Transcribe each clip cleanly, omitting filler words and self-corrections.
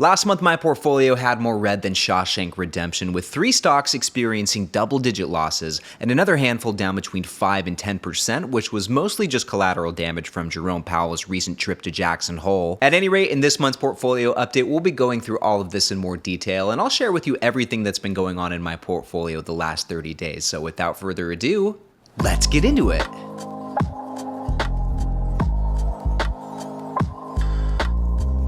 Last month, my portfolio had more red than Shawshank Redemption, with 3 stocks experiencing double-digit losses and another handful down between 5 and 10%, which was mostly just collateral damage from Jerome Powell's recent trip to Jackson Hole. At any rate, in this month's portfolio update, we'll be going through all of this in more detail, and I'll share with you everything that's been going on in my portfolio the last 30 days. So without further ado, let's get into it.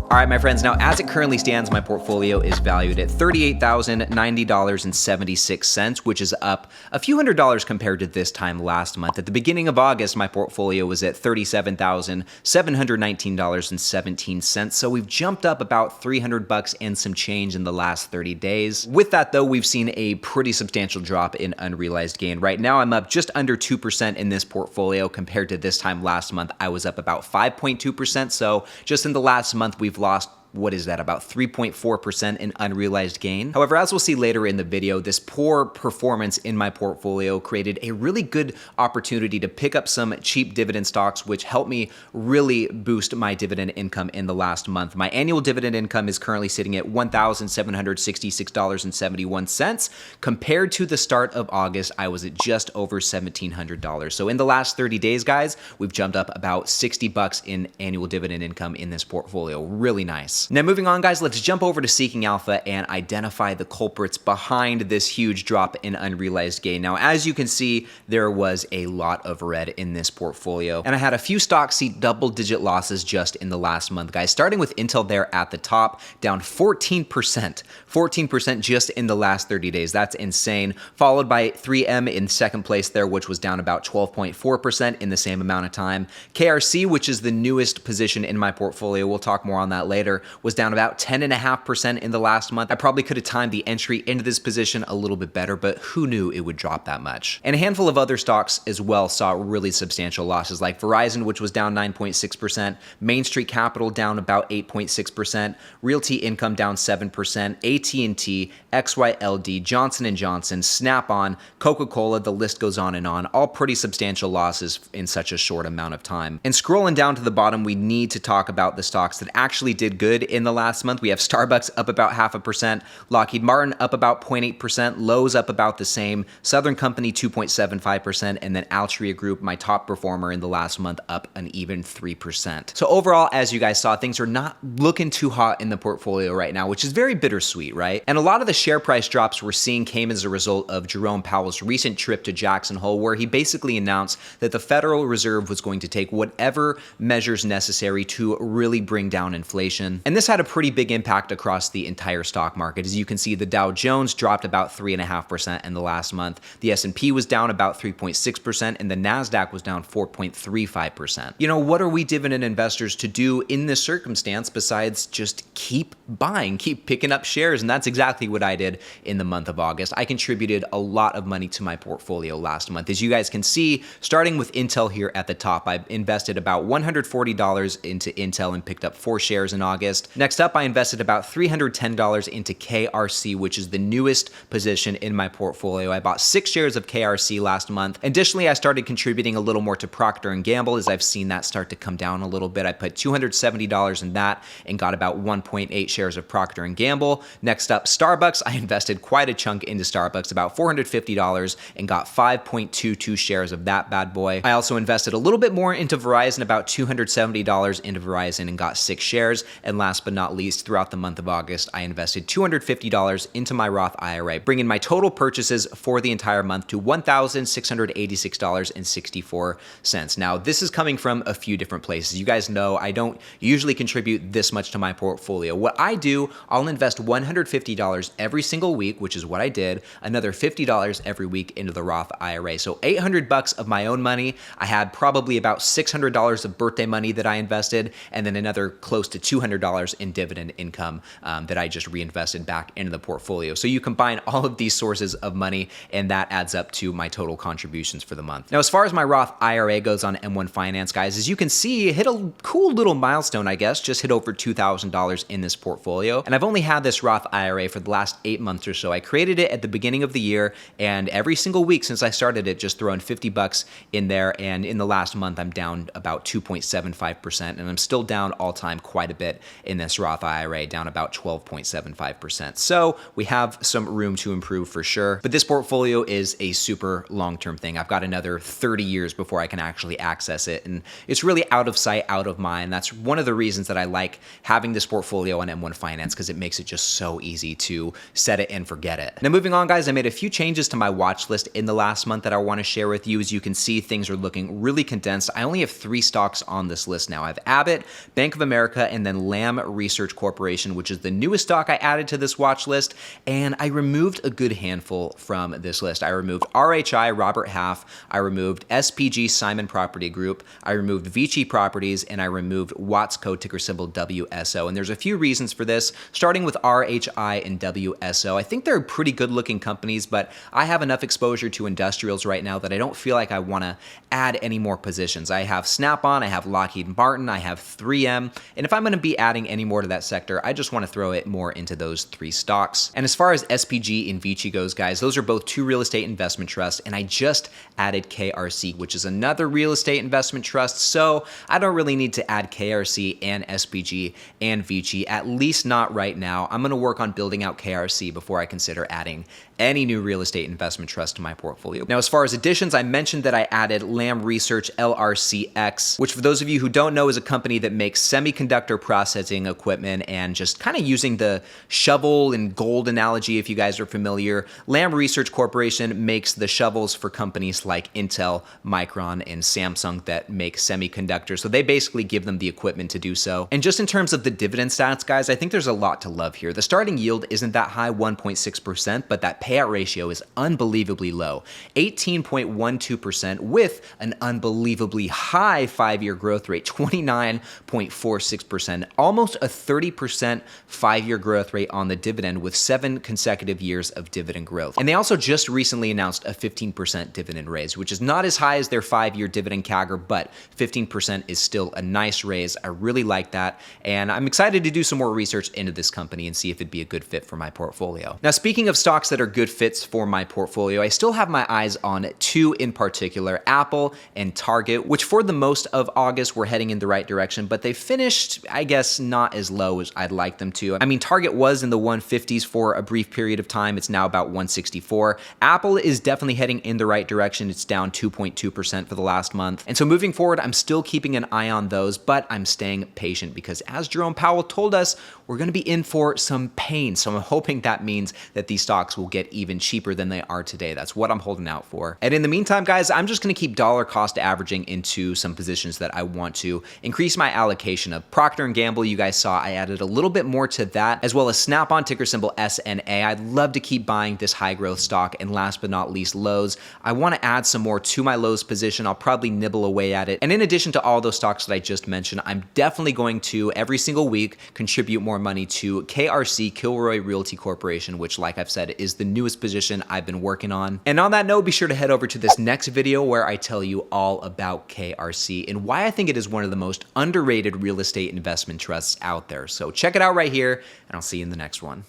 All right, my friends, now as it currently stands, my portfolio is valued at $38,090.76, which is up a few $100s compared to this time last month. At the beginning of August, my portfolio was at $37,719.17, so we've jumped up about $300 and some change in the last 30 days. With that, though, we've seen a pretty substantial drop in unrealized gain. Right now, I'm up just under 2% in this portfolio compared to this time last month. I was up about 5.2%, so just in the last month, we've lost, what is that, about 3.4% in unrealized gain. However, as we'll see later in the video, this poor performance in my portfolio created a really good opportunity to pick up some cheap dividend stocks, which helped me really boost my dividend income in the last month. My annual dividend income is currently sitting at $1,766.71. Compared to the start of August, I was at just over $1,700. So in the last 30 days, guys, we've jumped up about $60 in annual dividend income in this portfolio. Really nice. Now moving on, guys, let's jump over to Seeking Alpha and identify the culprits behind this huge drop in unrealized gain. Now, as you can see, there was a lot of red in this portfolio, and I had a few stocks see double-digit losses just in the last month, guys. Starting with Intel there at the top, down 14%. 14% just in the last 30 days. That's insane. Followed by 3M in second place there, which was down about 12.4% in the same amount of time. KRC, which is the newest position in my portfolio, we'll talk more on that later, was down about 10.5% in the last month. I probably could have timed the entry into this position a little bit better, but who knew it would drop that much? And a handful of other stocks as well saw really substantial losses, like Verizon, which was down 9.6%, Main Street Capital down about 8.6%, Realty Income down 7%, AT&T, XYLD, Johnson & Johnson, Snap-on, Coca-Cola, the list goes on, all pretty substantial losses in such a short amount of time. And scrolling down to the bottom, we need to talk about the stocks that actually did good in the last month. We have Starbucks up about 0.5%, Lockheed Martin up about 0.8%, Lowe's up about the same, Southern Company 2.75%, and then Altria Group, my top performer in the last month, up an even 3%. So overall, as you guys saw, things are not looking too hot in the portfolio right now, which is very bittersweet, right? And a lot of the share price drops we're seeing came as a result of Jerome Powell's recent trip to Jackson Hole, where he basically announced that the Federal Reserve was going to take whatever measures necessary to really bring down inflation. And this had a pretty big impact across the entire stock market. As you can see, the Dow Jones dropped about 3.5% in the last month. The S&P was down about 3.6%, and the Nasdaq was down 4.35%. You know, what are we dividend investors to do in this circumstance besides just keep buying, keep picking up shares? And that's exactly what I did in the month of August. I contributed a lot of money to my portfolio last month. As you guys can see, starting with Intel here at the top, I invested about $140 into Intel and picked up 4 shares in August. Next up, I invested about $310 into KRC, which is the newest position in my portfolio. I bought 6 shares of KRC last month. Additionally, I started contributing a little more to Procter & Gamble as I've seen that start to come down a little bit. I put $270 in that and got about 1.8 shares of Procter & Gamble. Next up, Starbucks. I invested quite a chunk into Starbucks, about $450, and got 5.22 shares of that bad boy. I also invested a little bit more into Verizon, about $270 into Verizon, and got 6 shares. And last but not least, throughout the month of August, I invested $250 into my Roth IRA, bringing my total purchases for the entire month to $1,686.64. Now, this is coming from a few different places. You guys know I don't usually contribute this much to my portfolio. What I do, I'll invest $150 every single week, which is what I did, another $50 every week into the Roth IRA. So $800 of my own money. I had probably about $600 of birthday money that I invested, and then another close to $200 in dividend income that I just reinvested back into the portfolio. So you combine all of these sources of money, and that adds up to my total contributions for the month. Now, as far as my Roth IRA goes on M1 Finance, guys, as you can see, it hit a cool little milestone, I guess, just hit over $2,000 in this portfolio. And I've only had this Roth IRA for the last 8 months or so. I created it at the beginning of the year, and every single week since I started it, just throwing $50 in there. And in the last month, I'm down about 2.75%, and I'm still down all time quite a bit in this Roth IRA, down about 12.75%. So we have some room to improve for sure. But this portfolio is a super long-term thing. I've got another 30 years before I can actually access it. And it's really out of sight, out of mind. That's one of the reasons that I like having this portfolio on M1 Finance, because it makes it just so easy to set it and forget it. Now moving on, guys, I made a few changes to my watch list in the last month that I want to share with you. As you can see, things are looking really condensed. I only have 3 stocks on this list now. I have Abbott, Bank of America, and then Lam Research Corporation, which is the newest stock I added to this watch list. And I removed a good handful from this list. I removed RHI Robert Half, I removed SPG Simon Property Group, I removed Vici Properties, and I removed Watsco, ticker symbol WSO. And there's a few reasons for this, starting with RHI and WSO. I think they're pretty good looking companies, but I have enough exposure to industrials right now that I don't feel like I want to add any more positions. I have Snap-on, I have Lockheed Martin, I have 3M, and if I'm going to be adding any more to that sector, I just want to throw it more into those 3 stocks. And as far as SPG and Vici goes, guys, those are both 2 real estate investment trusts, and I just added KRC, which is another real estate investment trust, so I don't really need to add KRC and SPG and Vici, at least not right now. I'm going to work on building out KRC before I consider adding any new real estate investment trust to my portfolio. Now, as far as additions, I mentioned that I added Lam Research LRCX, which for those of you who don't know is a company that makes semiconductor processing equipment, and just kind of using the shovel and gold analogy, if you guys are familiar, Lam Research Corporation makes the shovels for companies like Intel, Micron, and Samsung that make semiconductors. So they basically give them the equipment to do so. And just in terms of the dividend stats, guys, I think there's a lot to love here. The starting yield isn't that high, 1.6%, but that payout ratio is unbelievably low, 18.12%, with an unbelievably high 5-year growth rate, 29.46%, almost a 30% 5-year growth rate on the dividend, with 7 consecutive years of dividend growth. And they also just recently announced a 15% dividend raise, which is not as high as their 5-year dividend CAGR, but 15% is still a nice raise. I really like that, and I'm excited to do some more research into this company and see if it'd be a good fit for my portfolio. Now, speaking of stocks that are good fits for my portfolio, I still have my eyes on 2 in particular, Apple and Target, which for the most of August were heading in the right direction, but they finished, I guess, not as low as I'd like them to. I mean, Target was in the 150s for a brief period of time. It's now about 164. Apple is definitely heading in the right direction. It's down 2.2% for the last month. And so moving forward, I'm still keeping an eye on those, but I'm staying patient because, as Jerome Powell told us, we're going to be in for some pain. So I'm hoping that means that these stocks will get even cheaper than they are today. That's what I'm holding out for. And in the meantime, guys, I'm just going to keep dollar cost averaging into some positions that I want to increase my allocation of. Procter & Gamble, you guys saw I added a little bit more to that, as well as Snap-on, ticker symbol SNA. I'd love to keep buying this high growth stock. And last but not least, Lowe's. I want to add some more to my Lowe's position. I'll probably nibble away at it. And in addition to all those stocks that I just mentioned, I'm definitely going to every single week contribute more money to KRC, Kilroy Realty Corporation, which, like I've said, is the newest position I've been working on. And on that note, be sure to head over to this next video where I tell you all about KRC and why I think it is one of the most underrated real estate investment trusts out there. So check it out right here, and I'll see you in the next one.